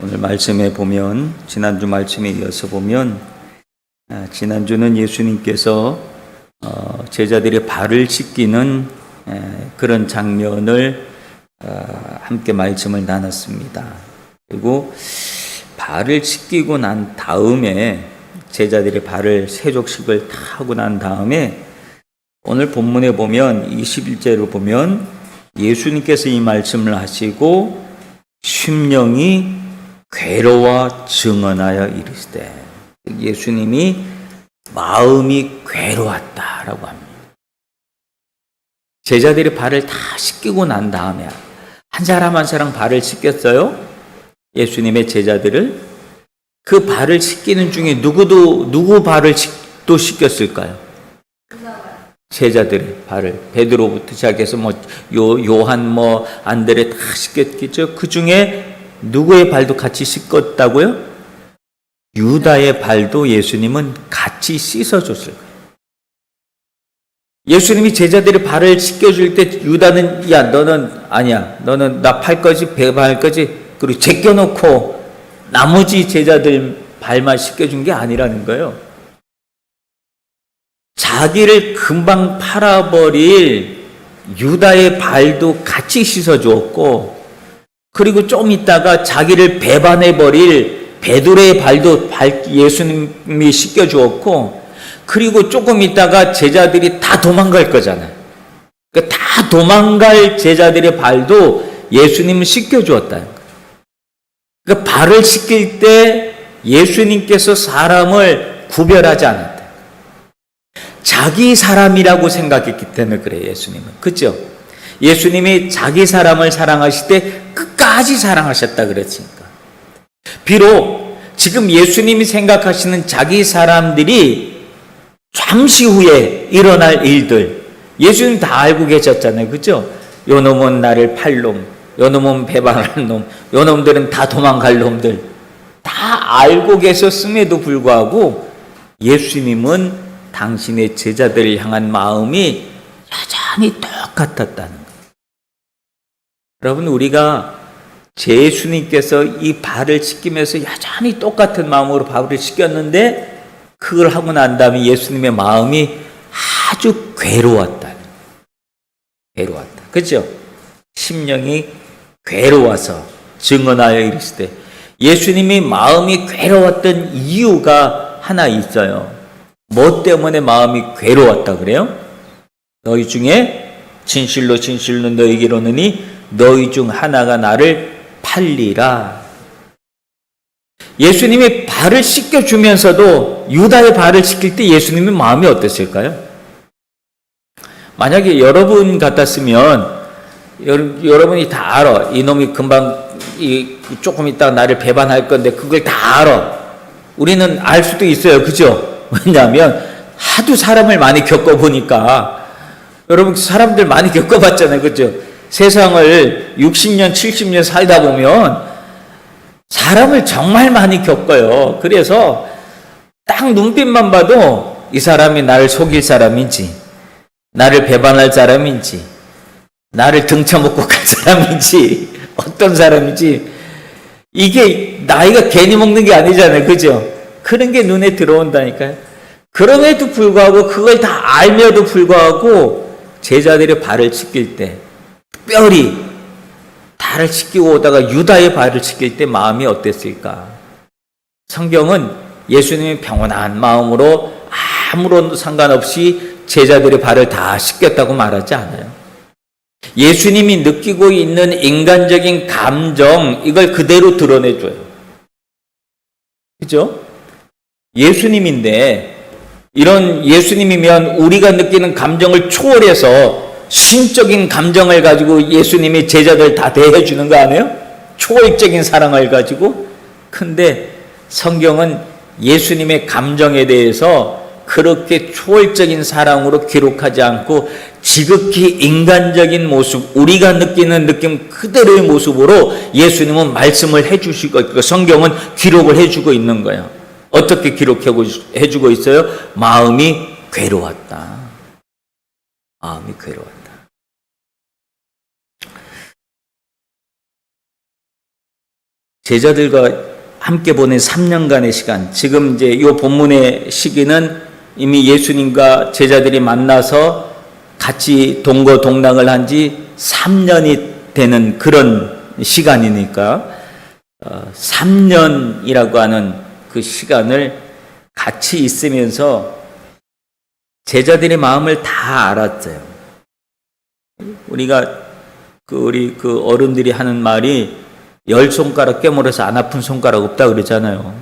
오늘 말씀에 보면 지난주 말씀에 이어서 보면 지난주는 예수님께서 제자들의 발을 씻기는 그런 장면을 함께 말씀을 나눴습니다. 그리고 발을 씻기고 난 다음에 제자들의 발을 세족식을 다 하고 난 다음에 오늘 본문에 보면 21절을 보면 예수님께서 이 말씀을 하시고 심령이 괴로워 증언하여 이르시되, 예수님이 마음이 괴로웠다라고 합니다. 제자들이 발을 다 씻기고 난 다음에 한 사람 한 사람 발을 씻겼어요. 예수님의 제자들을. 그 발을 씻기는 중에 누구 발을 또 씻겼을까요? 제자들의 발을. 베드로부터 시작해서 요한 안드레 다 씻겼겠죠. 그 중에 누구의 발도 같이 씻겼다고요? 유다의 발도 예수님은 같이 씻어줬을 거예요. 예수님이 제자들의 발을 씻겨줄 때 유다는 너는 아니야. 너는 나 팔 거지, 배반할 거지. 그리고 제껴놓고 나머지 제자들 발만 씻겨준 게 아니라는 거예요. 자기를 금방 팔아버릴 유다의 발도 같이 씻어주었고, 그리고 좀 있다가 자기를 배반해버릴 베드로의 발도 예수님이 씻겨주었고, 그리고 조금 있다가 제자들이 다 도망갈 거잖아요. 그러니까 다 도망갈 제자들의 발도 예수님은 씻겨주었다는 거예요. 그러니까 발을 씻길 때 예수님께서 사람을 구별하지 않았다. 자기 사람이라고 생각했기 때문에 그래요, 예수님은. 그렇죠? 예수님이 자기 사람을 사랑하실 때 끝까지 사랑하셨다 그랬으니까. 비록 지금 예수님이 생각하시는 자기 사람들이 잠시 후에 일어날 일들 예수님 다 알고 계셨잖아요. 그렇죠? 요 놈은 나를 팔 놈, 요 놈은 배반할 놈, 요 놈들은 다 도망갈 놈들 다 알고 계셨음에도 불구하고 예수님은 당신의 제자들을 향한 마음이 여전히 똑같았다는 거예요. 여러분, 우리가 예수님께서 이 발을 씻기면서 여전히 똑같은 마음으로 발을 씻겼는데 그걸 하고 난 다음에 예수님의 마음이 아주 괴로웠다. 괴로웠다. 그렇죠? 심령이 괴로워서 증언하여 이르시되, 예수님이 마음이 괴로웠던 이유가 하나 있어요. 뭐 때문에 마음이 괴로웠다 그래요? 너희 중에 진실로 너희에게 이르노니 너희 중 하나가 나를 팔리라. 예수님이 발을 씻겨주면서도 유다의 발을 씻길 때 예수님의 마음이 어땠을까요? 만약에 여러분 같았으면 여러분이 다 알아. 이놈이 금방 조금 있다가 나를 배반할 건데 그걸 다 알아. 우리는 알 수도 있어요. 그죠? 왜냐하면 하도 사람을 많이 겪어보니까. 여러분 사람들 많이 겪어봤잖아요. 그죠? 세상을 60년 70년 살다 보면 사람을 정말 많이 겪어요. 그래서 딱 눈빛만 봐도 이 사람이 나를 속일 사람인지, 나를 배반할 사람인지, 나를 등쳐먹고 갈 사람인지, 어떤 사람인지, 이게 나이가 괜히 먹는 게 아니잖아요. 그죠? 그런 게 눈에 들어온다니까요. 그럼에도 불구하고 그걸 다 알며도 불구하고 제자들의 발을 씻길 때, 특별히 발을 씻기고 오다가 유다의 발을 씻길 때 마음이 어땠을까? 성경은 예수님이 평온한 마음으로 아무런 상관없이 제자들의 발을 다 씻겼다고 말하지 않아요. 예수님이 느끼고 있는 인간적인 감정, 이걸 그대로 드러내줘요. 그죠? 예수님인데, 이런 예수님이면 우리가 느끼는 감정을 초월해서 신적인 감정을 가지고 예수님이 제자들 다 대해주는 거 아니에요? 초월적인 사랑을 가지고. 근데 성경은 예수님의 감정에 대해서 그렇게 초월적인 사랑으로 기록하지 않고 지극히 인간적인 모습, 우리가 느끼는 느낌 그대로의 모습으로 예수님은 말씀을 해주시고 있고 성경은 기록을 해주고 있는 거예요. 어떻게 기록해주고 있어요? 마음이 괴로웠다. 마음이 괴로웠다. 제자들과 함께 보낸 3년간의 시간, 지금 이제 이 본문의 시기는 이미 예수님과 제자들이 만나서 같이 동거동락을 한 지 3년이 되는 그런 시간이니까 3년이라고 하는 그 시간을 같이 있으면서 제자들의 마음을 다 알았어요. 우리가 우리 어른들이 하는 말이 10손가락 깨물어서 안 아픈 손가락 없다 그러잖아요.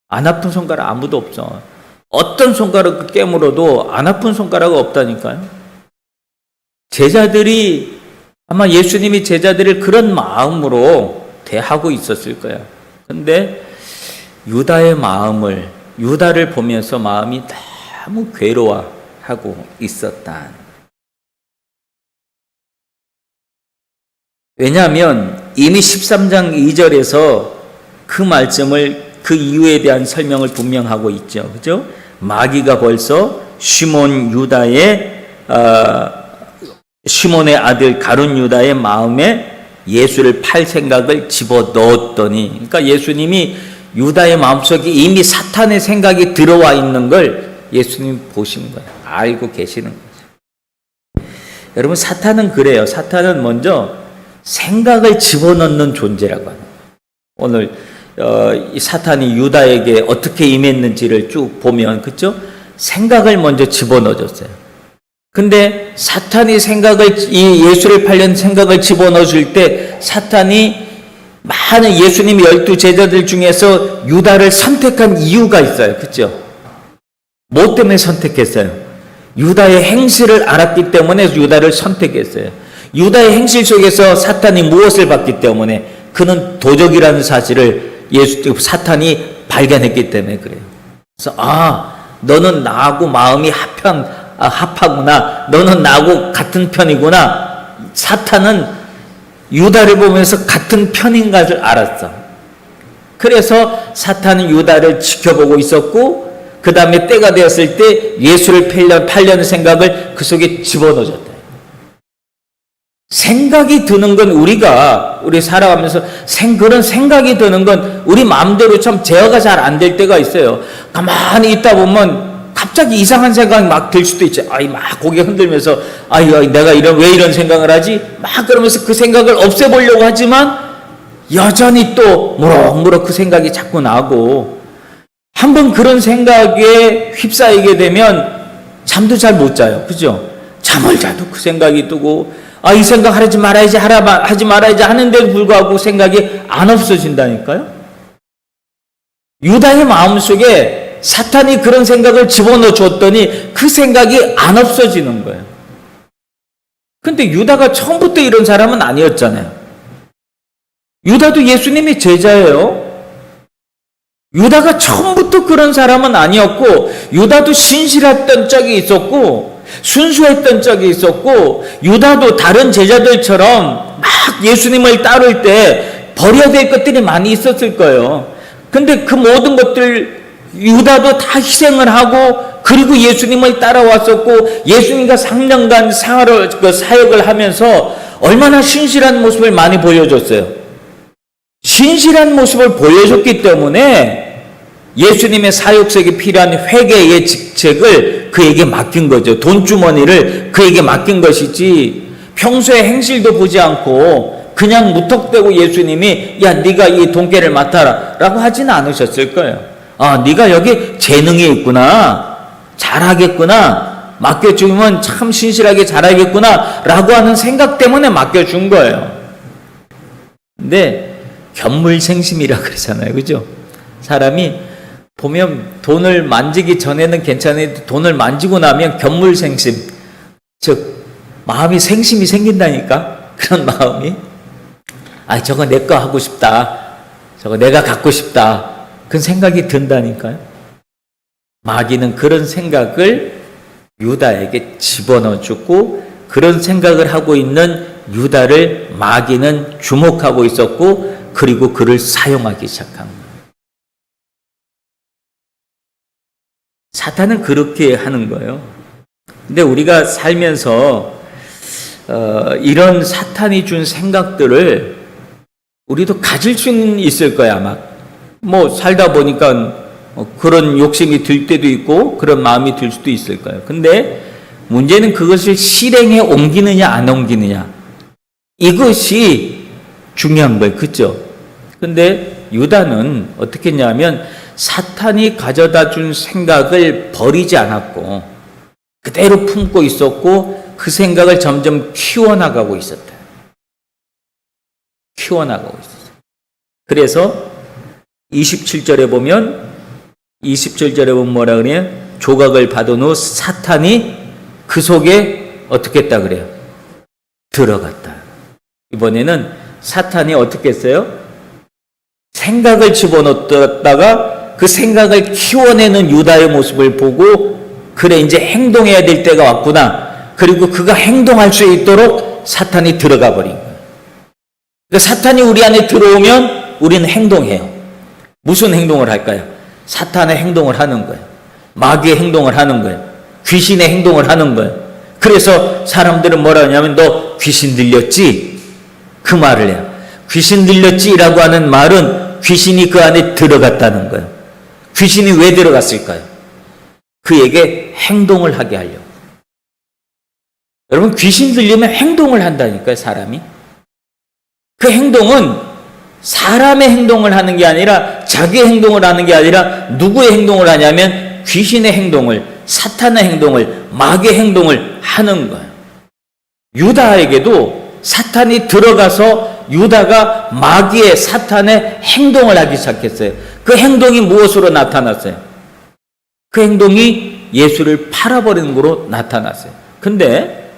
안 아픈 손가락 아무도 없어. 어떤 손가락 깨물어도 안 아픈 손가락 없다니까요. 제자들이 아마 예수님이 제자들을 그런 마음으로 대하고 있었을 거야. 근데 유다를 보면서 마음이 너무 괴로워하고 있었다. 왜냐하면 이미 13장 2절에서 그 말씀을, 그 이유에 대한 설명을 분명하고 있죠. 그죠? 마귀가 벌써 시몬의 아들 가룟 유다의 마음에 예수를 팔 생각을 집어넣었더니, 그러니까 예수님이 유다의 마음속에 이미 사탄의 생각이 들어와 있는 걸 예수님이 보신 거예요. 알고 계시는 거죠. 여러분, 사탄은 그래요. 사탄은 먼저 생각을 집어넣는 존재라고 합니다. 오늘 이 사탄이 유다에게 어떻게 임했는지를 쭉 보면, 그렇죠? 생각을 먼저 집어넣어줬어요. 근데 사탄이 이 예수를 팔려는 생각을 집어넣어줄 때 사탄이 많은 예수님의 12제자들 중에서 유다를 선택한 이유가 있어요. 그렇죠? 뭐 때문에 선택했어요? 유다의 행실을 알았기 때문에 유다를 선택했어요. 유다의 행실 속에서 사탄이 무엇을 봤기 때문에? 그는 도적이라는 사실을 사탄이 발견했기 때문에 그래요. 그래서 너는 나하고 마음이 합하구나. 너는 나하고 같은 편이구나. 사탄은 유다를 보면서 같은 편인 것을 알았어. 그래서 사탄은 유다를 지켜보고 있었고, 그 다음에 때가 되었을 때 예수를 팔려는 생각을 그 속에 집어넣어줬다. 생각이 드는 건 우리 살아가면서 그런 생각이 드는 건 우리 마음대로 참 제어가 잘 안 될 때가 있어요. 가만히 있다 보면 갑자기 이상한 생각이 막 들 수도 있죠. 막 고개 흔들면서, 내가 왜 이런 생각을 하지? 막 그러면서 그 생각을 없애보려고 하지만, 여전히 또 무럭무럭 그 생각이 자꾸 나고, 한번 그런 생각에 휩싸이게 되면 잠도 잘 못 자요. 그죠? 잠을 자도 그 생각이 뜨고, 이 생각 하지 말아야지 하는데도 불구하고 생각이 안 없어진다니까요? 유다의 마음속에 사탄이 그런 생각을 집어넣어 줬더니 그 생각이 안 없어지는 거예요. 근데 유다가 처음부터 이런 사람은 아니었잖아요. 유다도 예수님의 제자예요. 유다가 처음부터 그런 사람은 아니었고, 유다도 신실했던 적이 있었고, 순수했던 적이 있었고, 유다도 다른 제자들처럼 막 예수님을 따를 때 버려야 될 것들이 많이 있었을 거예요. 근데 그 모든 것들 유다도 다 희생을 하고, 그리고 예수님을 따라왔었고, 예수님과 3년간 사역을 하면서 얼마나 신실한 모습을 많이 보여줬어요. 신실한 모습을 보여줬기 때문에 예수님의 사역석에 필요한 회개의 직책을 그에게 맡긴 거죠. 돈주머니를 그에게 맡긴 것이지, 평소에 행실도 보지 않고 그냥 무턱대고 예수님이 네가 이 돈깨를 맡아라 라고 하지는 않으셨을 거예요. 네가 여기 재능이 있구나, 잘하겠구나, 맡겨주면 참 신실하게 잘하겠구나 라고 하는 생각 때문에 맡겨준 거예요. 근데 견물생심이라 그러잖아요. 그죠? 사람이 보면 돈을 만지기 전에는 괜찮은데 돈을 만지고 나면 견물생심, 즉 마음이 생심이 생긴다니까. 그런 마음이 저거 내 거 하고 싶다, 저거 내가 갖고 싶다, 그런 생각이 든다니까요. 마귀는 그런 생각을 유다에게 집어넣어 주고, 그런 생각을 하고 있는 유다를 마귀는 주목하고 있었고, 그리고 그를 사용하기 시작한 거예요. 사탄은 그렇게 하는 거예요. 근데 우리가 살면서 이런 사탄이 준 생각들을 우리도 가질 수는 있을 거야, 아마. 뭐, 살다 보니까 그런 욕심이 들 때도 있고, 그런 마음이 들 수도 있을 거예요. 근데 문제는 그것을 실행에 옮기느냐, 안 옮기느냐. 이것이 중요한 거예요. 그죠? 근데 유다는 어떻게 했냐면, 사탄이 가져다 준 생각을 버리지 않았고, 그대로 품고 있었고, 그 생각을 점점 키워나가고 있었다. 키워나가고 있었어요. 그래서 27절에 보면 뭐라 그래요? 조각을 받은 후 사탄이 그 속에 어떻게 했다 그래요? 들어갔다. 이번에는 사탄이 어떻게 했어요? 생각을 집어넣었다가 그 생각을 키워내는 유다의 모습을 보고, 그래 이제 행동해야 될 때가 왔구나. 그리고 그가 행동할 수 있도록 사탄이 들어가 버린 거예요. 그러니까 사탄이 우리 안에 들어오면 우리는 행동해요. 무슨 행동을 할까요? 사탄의 행동을 하는 거예요. 마귀의 행동을 하는 거예요. 귀신의 행동을 하는 거예요. 그래서 사람들은 뭐라 하냐면, 너 귀신 들렸지? 그 말을 해요. 귀신 들렸지라고 하는 말은 귀신이 그 안에 들어갔다는 거예요. 귀신이 왜 들어갔을까요? 그에게 행동을 하게 하려고. 여러분, 귀신 들리면 행동을 한다니까요, 사람이. 그 행동은 사람의 행동을 하는 게 아니라, 자기의 행동을 하는 게 아니라 누구의 행동을 하냐면 귀신의 행동을, 사탄의 행동을, 마귀의 행동을 하는 거예요. 유다에게도 사탄이 들어가서 유다가 마귀의, 사탄의 행동을 하기 시작했어요. 그 행동이 무엇으로 나타났어요? 그 행동이 예수를 팔아버리는 거로 나타났어요. 근데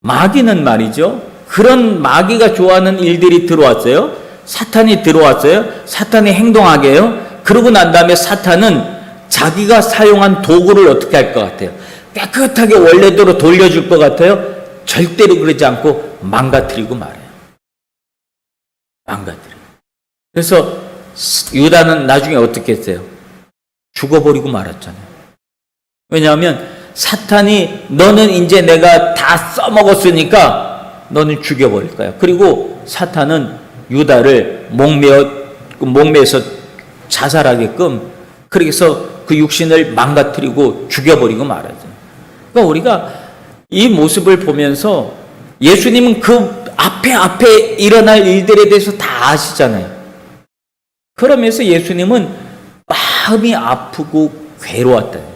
마귀는 말이죠, 그런 마귀가 좋아하는 일들이 들어왔어요. 사탄이 들어왔어요. 사탄이 행동하게 해요. 그러고 난 다음에 사탄은 자기가 사용한 도구를 어떻게 할 것 같아요? 깨끗하게 원래대로 돌려줄 것 같아요? 절대로 그러지 않고 망가뜨리고 말해요. 망가뜨려요. 그래서 유다는 나중에 어떻게 했어요? 죽어버리고 말았잖아요. 왜냐하면 사탄이, 너는 이제 내가 다 써먹었으니까 너는 죽여버릴 거야. 그리고 사탄은 유다를 목매어서 자살하게끔, 그래서 그 육신을 망가뜨리고 죽여버리고 말하죠. 그러니까 우리가 이 모습을 보면서, 예수님은 그 앞에 일어날 일들에 대해서 다 아시잖아요. 그러면서 예수님은 마음이 아프고 괴로웠다는 거예요.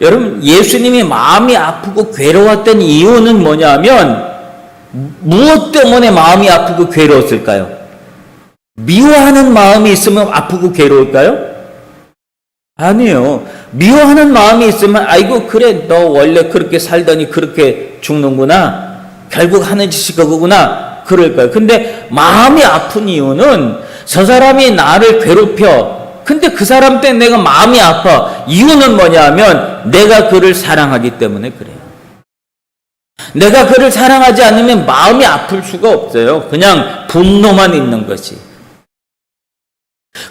여러분, 예수님이 마음이 아프고 괴로웠던 이유는 뭐냐면, 무엇 때문에 마음이 아프고 괴로웠을까요? 미워하는 마음이 있으면 아프고 괴로울까요? 아니에요. 미워하는 마음이 있으면, 아이고 그래 너 원래 그렇게 살더니 그렇게 죽는구나, 결국 하는 짓이 그거구나, 그럴까요? 근데 마음이 아픈 이유는, 저 사람이 나를 괴롭혀. 근데 그 사람 때문에 내가 마음이 아파. 이유는 뭐냐 하면, 내가 그를 사랑하기 때문에 그래요. 내가 그를 사랑하지 않으면 마음이 아플 수가 없어요. 그냥 분노만 있는 것이.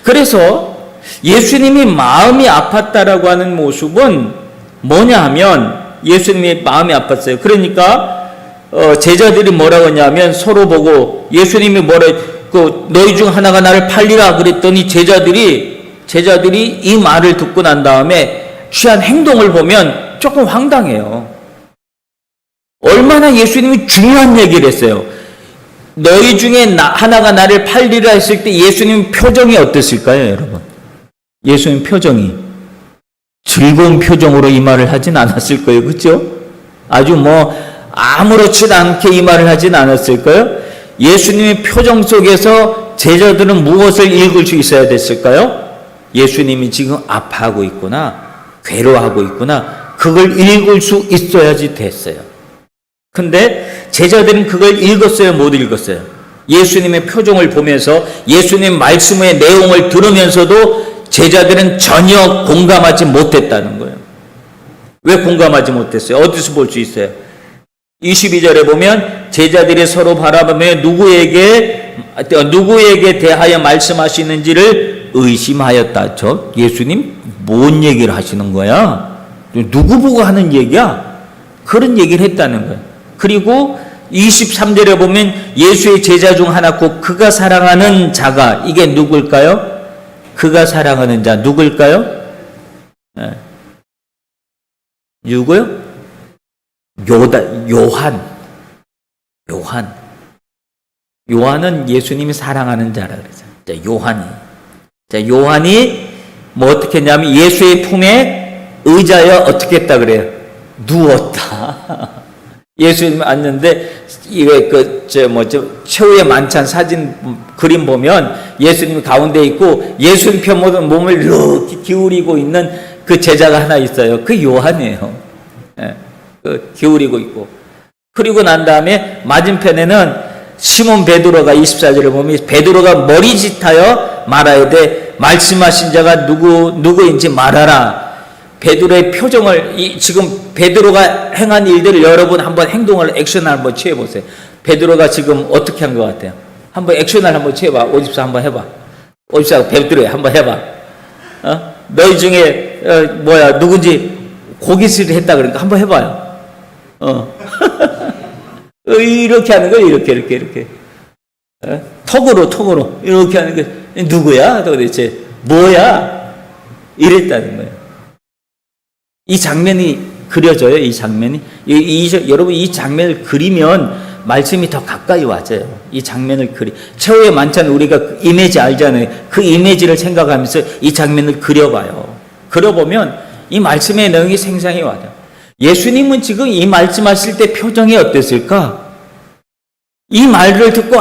그래서 예수님이 마음이 아팠다라고 하는 모습은 뭐냐 하면, 예수님이 마음이 아팠어요. 그러니까 제자들이 뭐라고 했냐면, 서로 보고 예수님이 너희 중 하나가 나를 팔리라 그랬더니, 제자들이 이 말을 듣고 난 다음에 취한 행동을 보면 조금 황당해요. 얼마나 예수님이 중요한 얘기를 했어요. 너희 중에 하나가 나를 팔리라 했을 때 예수님 표정이 어땠을까요, 여러분? 예수님 표정이 즐거운 표정으로 이 말을 하진 않았을 거예요. 그렇죠? 아주 아무렇지도 않게 이 말을 하진 않았을 거예요. 예수님의 표정 속에서 제자들은 무엇을 읽을 수 있어야 됐을까요? 예수님이 지금 아파하고 있구나, 괴로워하고 있구나, 그걸 읽을 수 있어야지 됐어요. 근데 제자들은 그걸 읽었어요, 못 읽었어요? 예수님의 표정을 보면서, 예수님 말씀의 내용을 들으면서도 제자들은 전혀 공감하지 못했다는 거예요. 왜 공감하지 못했어요? 어디서 볼 수 있어요? 22절에 보면 제자들이 서로 바라보며 누구에게 대하여 말씀하시는지를 의심하였다. 예수님 뭔 얘기를 하시는 거야? 누구 보고 하는 얘기야? 그런 얘기를 했다는 거예요. 그리고 23절에 보면 예수의 제자 중 하나 곧 그가 사랑하는 자가, 이게 누굴까요? 그가 사랑하는 자 누굴까요? 네. 누구요? 요한은 예수님이 사랑하는 자라 그러죠. 요한이 뭐 어떻게 했냐면 예수의 품에 의자여 어떻게 했다 그래요? 누웠다. 예수님 앉는데 이게 최후의 만찬 사진 그림 보면 예수님이 가운데 있고 예수님 편 몸을 이렇게 기울이고 있는 그 제자가 하나 있어요. 그 요한이에요. 네, 기울이고 있고. 그리고 난 다음에 맞은편에는 시몬 베드로가 24절에 보면 베드로가 머리짓하여 말하야 돼. 말씀하신 자가 누구인지 말하라. 베드로의 표정을 지금 베드로가 행한 일들을 여러분 한번 행동을 액션을 한번 취해 보세요. 베드로가 지금 어떻게 한 것 같아요? 한번 액션을 한번 취해 봐. 오집사 한번 해 봐. 오집사 베드로야 한번 해 봐. 너희 중에 누군지 고깃을 했다 그러니까 한번 해 봐요. 이렇게 하는 거예요. 이렇게. 턱으로 이렇게 하는 거 누구야? 도대체 뭐야? 이랬다는 거예요. 이 장면이 그려져요. 이 장면이 여러분 이 장면을 그리면 말씀이 더 가까이 와져요. 이 장면을 최후의 만찬 우리가 그 이미지 알잖아요. 그 이미지를 생각하면서 이 장면을 그려봐요. 그려보면 이 말씀의 내용이 생생히 와요. 예수님은 지금 이 말씀하실 때 표정이 어땠을까? 이 말을 듣고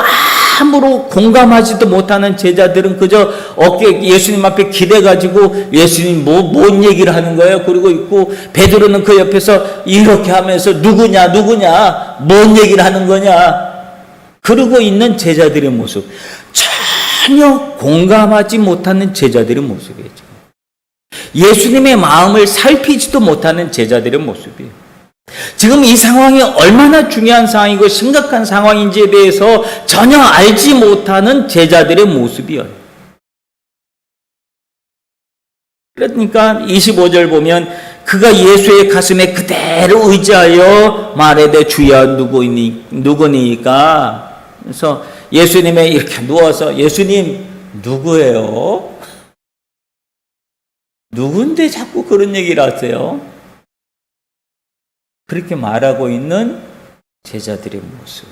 아무로 공감하지도 못하는 제자들은 그저 어깨 예수님 앞에 기대가지고 예수님 뭔 얘기를 하는 거예요? 그러고 있고 베드로는 그 옆에서 이렇게 하면서 누구냐 뭔 얘기를 하는 거냐 그러고 있는 제자들의 모습, 전혀 공감하지 못하는 제자들의 모습이죠. 예수님의 마음을 살피지도 못하는 제자들의 모습이에요. 지금 이 상황이 얼마나 중요한 상황이고 심각한 상황인지에 대해서 전혀 알지 못하는 제자들의 모습이에요. 그러니까 25절 보면 그가 예수의 가슴에 그대로 의지하여 말하되 주여 누구니까. 그래서 예수님의 이렇게 누워서 예수님 누구예요? 누군데 자꾸 그런 얘기를 하세요? 그렇게 말하고 있는 제자들의 모습.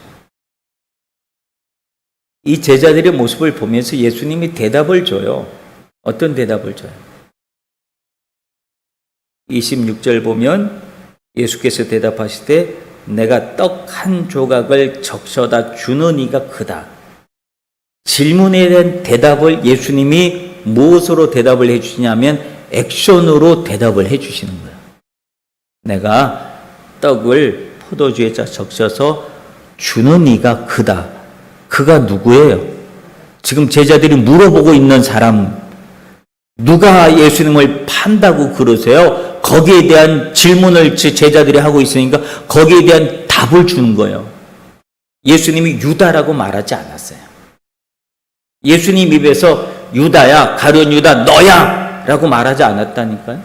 이 제자들의 모습을 보면서 예수님이 대답을 줘요. 어떤 대답을 줘요? 26절 보면 예수께서 대답하시되 내가 떡 한 조각을 적셔다 주는 이가 크다. 질문에 대한 대답을 예수님이 무엇으로 대답을 해주시냐면 액션으로 대답을 해주시는 거예요. 내가 떡을 포도주에 적셔서 주는 이가 크다. 그가 누구예요? 지금 제자들이 물어보고 있는 사람, 누가 예수님을 판다고 그러세요? 거기에 대한 질문을 제자들이 하고 있으니까 거기에 대한 답을 주는 거예요. 예수님이 유다라고 말하지 않았어요. 예수님 입에서 유다야, 가룟 유다, 너야! 라고 말하지 않았다니까요.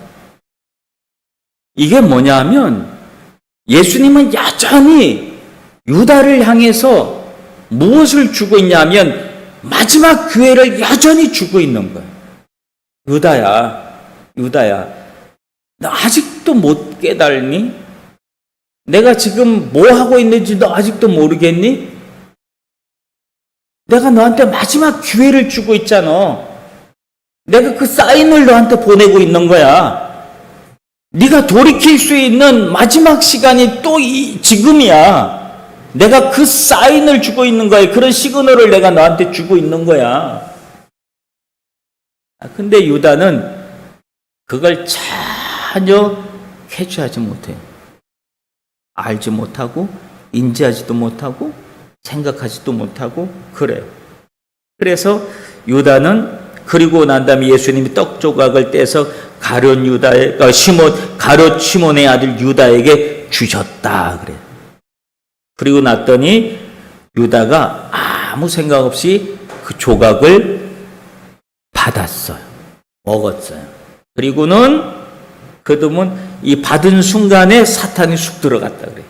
이게 뭐냐 하면 예수님은 여전히 유다를 향해서 무엇을 주고 있냐면 마지막 기회를 여전히 주고 있는 거예요. 유다야, 너 아직도 못 깨달니? 내가 지금 뭐 하고 있는지 너 아직도 모르겠니? 내가 너한테 마지막 기회를 주고 있잖아. 내가 그 사인을 너한테 보내고 있는 거야. 네가 돌이킬 수 있는 마지막 시간이 또 지금이야. 내가 그 사인을 주고 있는 거야. 그런 시그널을 내가 너한테 주고 있는 거야. 근데 유다는 그걸 전혀 캐치하지 못해요. 알지 못하고 인지하지도 못하고 생각하지도 못하고 그래요. 그래서 유다는 그리고 난 다음에 예수님이 떡 조각을 떼서 가룟 시몬의 아들 유다에게 주셨다 그래요. 그리고 났더니 유다가 아무 생각 없이 그 조각을 받았어요. 먹었어요. 그리고는 이 받은 순간에 사탄이 쑥 들어갔다 그래요.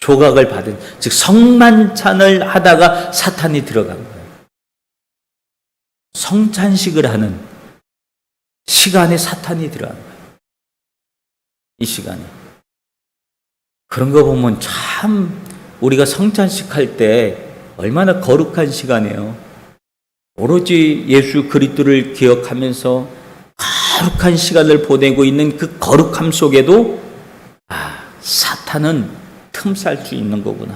조각을 받은, 즉 성만찬을 하다가 사탄이 들어간 거예요. 성찬식을 하는 시간에 사탄이 들어간 거예요. 이 시간에. 그런 거 보면 참 우리가 성찬식 할 때 얼마나 거룩한 시간이에요. 오로지 예수 그리스도를 기억하면서 거룩한 시간을 보내고 있는 그 거룩함 속에도 사탄은 틈살 수 있는 거구나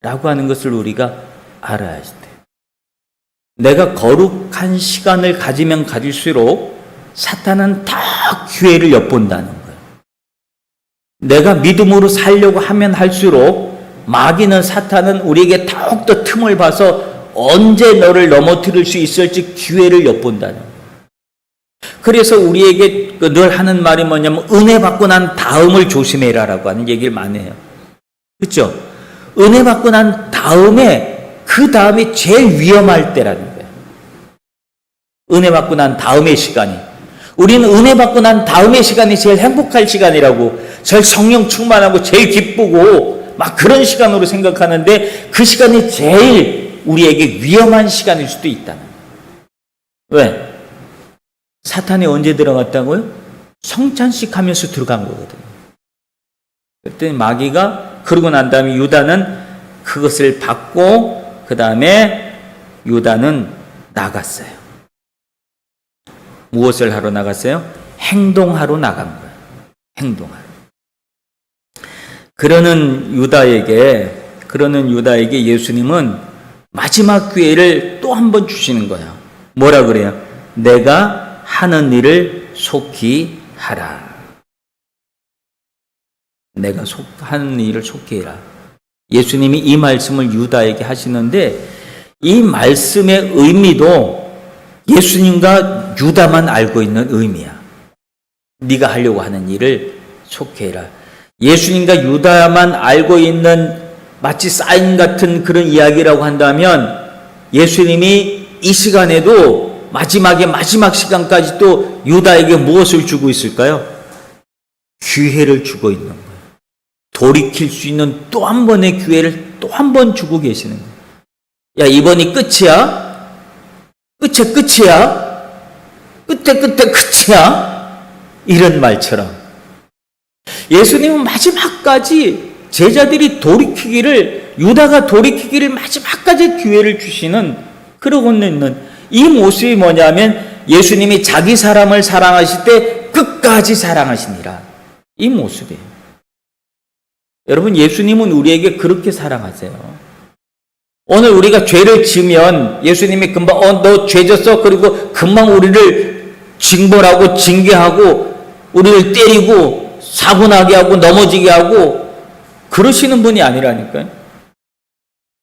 라고 하는 것을 우리가 알아야 돼. 내가 거룩한 시간을 가지면 가질수록 사탄은 더 기회를 엿본다는 거예요. 내가 믿음으로 살려고 하면 할수록 마귀는, 사탄은 우리에게 더욱더 틈을 봐서 언제 너를 넘어뜨릴 수 있을지 기회를 엿본다는 거예요. 그래서 우리에게 늘 하는 말이 뭐냐면 은혜 받고 난 다음을 조심해라라고 하는 얘기를 많이 해요. 그렇죠? 은혜 받고 난 다음에, 그 다음에 제일 위험할 때라는 거예요. 은혜 받고 난 다음의 시간이. 우리는 은혜 받고 난 다음의 시간이 제일 행복할 시간이라고, 제일 성령 충만하고 제일 기쁘고 막 그런 시간으로 생각하는데, 그 시간이 제일 우리에게 위험한 시간일 수도 있다는 거예요. 왜? 사탄이 언제 들어갔다고요? 성찬식 하면서 들어간 거거든요. 그랬더니 마귀가, 그러고 난 다음에 유다는 그것을 받고, 그 다음에 유다는 나갔어요. 무엇을 하러 나갔어요? 행동하러 나간 거예요. 행동하러. 그러는 유다에게 예수님은 마지막 기회를 또 한 번 주시는 거예요. 뭐라 그래요? 내가 하는 일을 속히 하라. 내가 하는 일을 속히 해라. 예수님이 이 말씀을 유다에게 하시는데, 이 말씀의 의미도 예수님과 유다만 알고 있는 의미야. 네가 하려고 하는 일을 속히 해라. 예수님과 유다만 알고 있는 마치 사인 같은 그런 이야기라고 한다면, 예수님이 이 시간에도 마지막 시간까지 또 유다에게 무엇을 주고 있을까요? 기회를 주고 있는 거예요. 돌이킬 수 있는 또 한 번의 기회를 또 한 번 주고 계시는 거예요. 야, 이번이 끝이야? 끝이야? 끝이야? 이런 말처럼 예수님은 마지막까지 제자들이 유다가 돌이키기를 마지막까지 기회를 주시는, 그러고 있는 이 모습이 뭐냐면, 예수님이 자기 사람을 사랑하실 때 끝까지 사랑하시니라. 이 모습이에요. 여러분, 예수님은 우리에게 그렇게 사랑하세요. 오늘 우리가 죄를 지으면 예수님이 금방 너 죄 졌어, 그리고 금방 우리를 징벌하고 징계하고 우리를 때리고 사고나게 하고 넘어지게 하고 그러시는 분이 아니라니까요.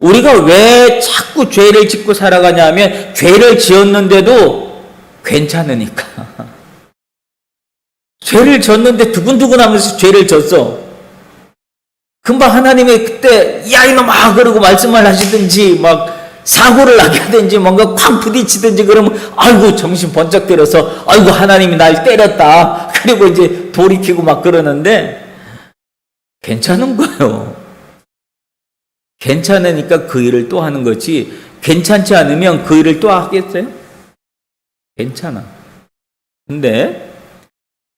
우리가 왜 자꾸 죄를 짓고 살아가냐 하면, 죄를 지었는데도 괜찮으니까. 죄를 졌는데 두근두근 하면서 죄를 졌어. 금방 하나님이 그때 야 이놈아 그러고 말씀을 하시든지 막 사고를 나게 하든지 뭔가 쾅 부딪히든지 그러면 아이고 정신 번쩍 들어서 아이고 하나님이 날 때렸다. 그리고 이제 돌이키고 막 그러는데 괜찮은 거예요. 괜찮으니까 그 일을 또 하는 거지, 괜찮지 않으면 그 일을 또 하겠어요? 괜찮아. 근데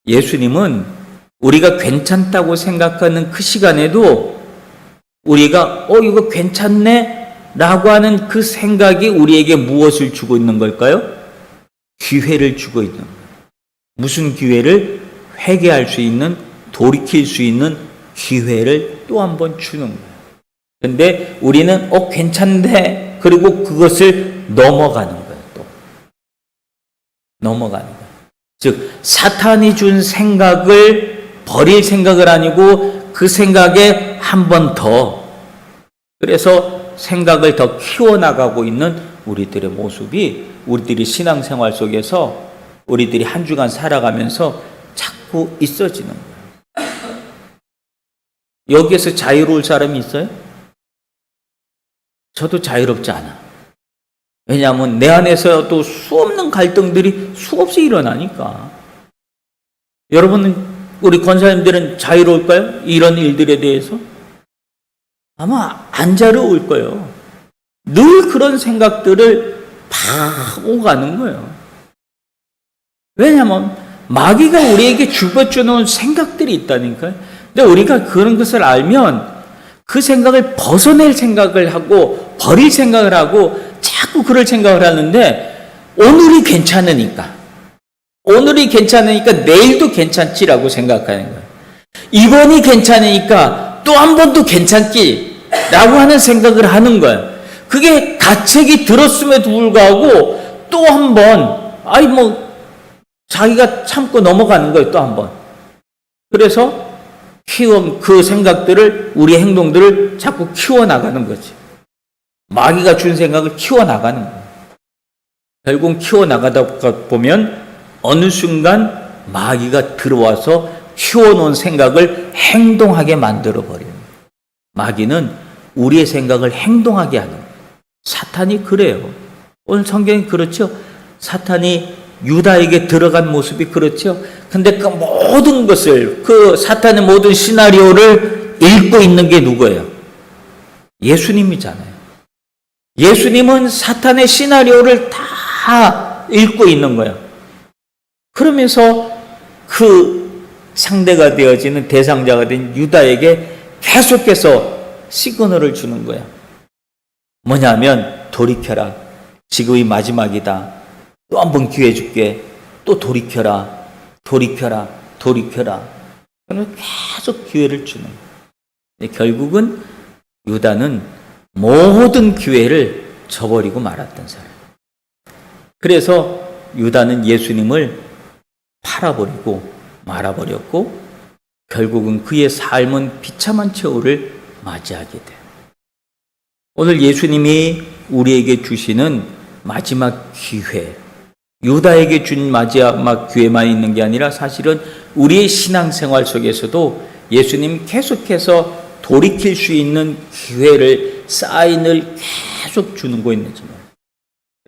예수님은 우리가 괜찮다고 생각하는 그 시간에도 우리가 이거 괜찮네 라고 하는 그 생각이 우리에게 무엇을 주고 있는 걸까요? 기회를 주고 있는 거예요. 무슨 기회를? 회개할 수 있는, 돌이킬 수 있는 기회를 또 한 번 주는 거예요. 근데 우리는 괜찮네, 그리고 그것을 넘어가는 거예요. 또 넘어가는 거예요. 즉 사탄이 준 생각을 버릴 생각을 아니고 그 생각에 한 번 더, 그래서 생각을 더 키워나가고 있는 우리들의 모습이, 우리들이 신앙생활 속에서 우리들이 한 주간 살아가면서 자꾸 있어지는 거예요. 여기에서 자유로울 사람이 있어요? 저도 자유롭지 않아. 왜냐하면 내 안에서 또 수없는 갈등들이 수없이 일어나니까. 여러분은, 우리 권사님들은 자유로울까요? 이런 일들에 대해서? 아마 안 자유로울 거예요. 늘 그런 생각들을 파고가는 거예요. 왜냐하면 마귀가 우리에게 집어주는 생각들이 있다니까요. 근데 우리가 그런 것을 알면 그 생각을 벗어낼 생각을 하고 버릴 생각을 하고 자꾸 그럴 생각을 하는데 오늘이 괜찮으니까 내일도 괜찮지라고 생각하는 거예요. 이번이 괜찮으니까 또 한 번도 괜찮지라고 하는 생각을 하는 거예요. 그게 가책이 들었음에도 불구하고 또 한 번 자기가 참고 넘어가는 거예요. 또 한 번. 그래서 그 생각들을 우리 행동들을 자꾸 키워나가는 거지. 마귀가 준 생각을 키워나가는 거예요. 결국 키워나가다 보면 어느 순간 마귀가 들어와서 키워놓은 생각을 행동하게 만들어버려요. 마귀는 우리의 생각을 행동하게 하는 거예요. 사탄이 그래요. 오늘 성경이 그렇죠. 사탄이 유다에게 들어간 모습이 그렇죠. 근데 그 모든 것을, 그 사탄의 모든 시나리오를 읽고 있는 게 누구예요? 예수님이잖아요. 예수님은 사탄의 시나리오를 다 읽고 있는 거예요. 그러면서 그 상대가 되어지는 대상자가 된 유다에게 계속해서 시그널을 주는 거예요. 뭐냐면 돌이켜라. 지금이 마지막이다. 또 한 번 기회 줄게. 또 돌이켜라. 그러면 계속 기회를 주는 거예요. 결국은 유다는 모든 기회를 저버리고 말았던 사람. 그래서 유다는 예수님을 팔아버리고 말아버렸고 결국은 그의 삶은 비참한 최후를 맞이하게 돼요. 오늘 예수님이 우리에게 주시는 마지막 기회, 유다에게 준 마지막 기회만 있는 게 아니라 사실은 우리의 신앙생활 속에서도 예수님 계속해서 돌이킬 수 있는 기회를, 사인을 계속 주는 거 있는지 모르겠어요.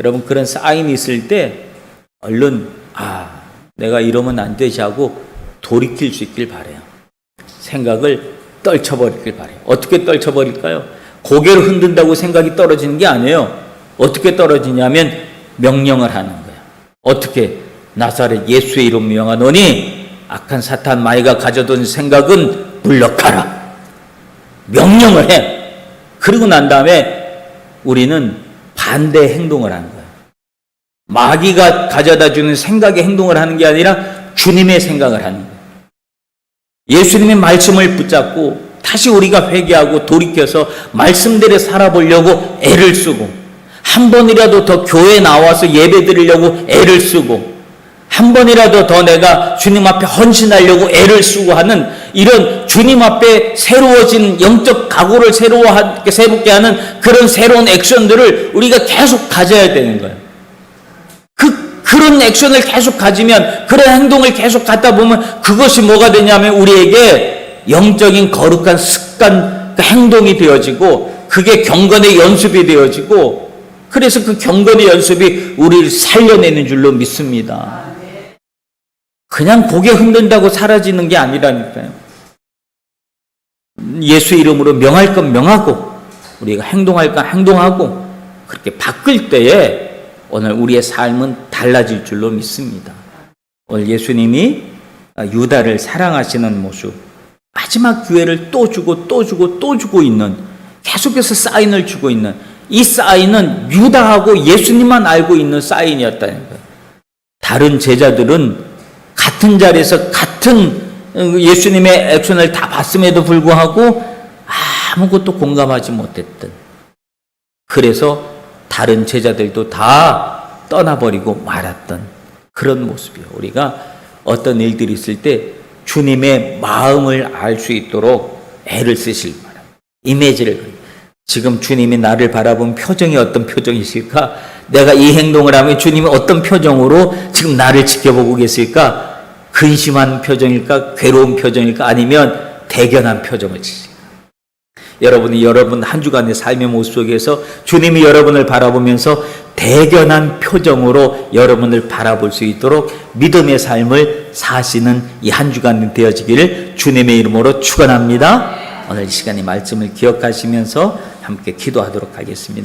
여러분 그런 사인이 있을 때 얼른 내가 이러면 안 되지 하고 돌이킬 수 있길 바라요. 생각을 떨쳐버리길 바라요. 어떻게 떨쳐버릴까요? 고개를 흔든다고 생각이 떨어지는 게 아니에요. 어떻게 떨어지냐면 명령을 하는 거예요. 어떻게? 나사렛 예수의 이름 명하노니 악한 사탄 마귀가 가져둔 생각은 물러가라. 명령을 해. 그러고 난 다음에 우리는 반대 행동을 하는 거예요. 마귀가 가져다 주는 생각의 행동을 하는 게 아니라 주님의 생각을 하는 거예요. 예수님의 말씀을 붙잡고 다시 우리가 회개하고 돌이켜서 말씀대로 살아보려고 애를 쓰고 한 번이라도 더 교회에 나와서 예배 드리려고 애를 쓰고 한 번이라도 더 내가 주님 앞에 헌신하려고 애를 쓰고 하는 이런 주님 앞에 새로워진 영적 각오를 새롭게 하는 그런 새로운 액션들을 우리가 계속 가져야 되는 거예요. 그런 액션을 계속 가지면, 그런 행동을 계속 갖다 보면 그것이 뭐가 되냐면 우리에게 영적인 거룩한 습관, 그 행동이 되어지고 그게 경건의 연습이 되어지고 그래서 그 경건의 연습이 우리를 살려내는 줄로 믿습니다. 그냥 고개 흔든다고 사라지는 게 아니라니까요. 예수 이름으로 명할 건 명하고 우리가 행동할 건 행동하고 그렇게 바뀔 때에 오늘 우리의 삶은 달라질 줄로 믿습니다. 오늘 예수님이 유다를 사랑하시는 모습, 마지막 기회를 또 주고 있는, 계속해서 사인을 주고 있는 이 사인은 유다하고 예수님만 알고 있는 사인이었다는 거예요. 다른 제자들은 같은 자리에서 같은 예수님의 액션을 다 봤음에도 불구하고 아무것도 공감하지 못했던, 그래서 다른 제자들도 다 떠나버리고 말았던 그런 모습이에요. 우리가 어떤 일들이 있을 때 주님의 마음을 알 수 있도록 애를 쓰실 바랍니다. 이미지를, 지금 주님이 나를 바라본 표정이 어떤 표정이실까? 내가 이 행동을 하면 주님이 어떤 표정으로 지금 나를 지켜보고 계실까? 근심한 표정일까? 괴로운 표정일까? 아니면 대견한 표정을 지실까? 여러분이 여러분 한 주간의 삶의 모습 속에서 주님이 여러분을 바라보면서 대견한 표정으로 여러분을 바라볼 수 있도록 믿음의 삶을 사시는 이 한 주간 되어지기를 주님의 이름으로 축원합니다. 오늘 이 시간에 말씀을 기억하시면서 함께 기도하도록 하겠습니다.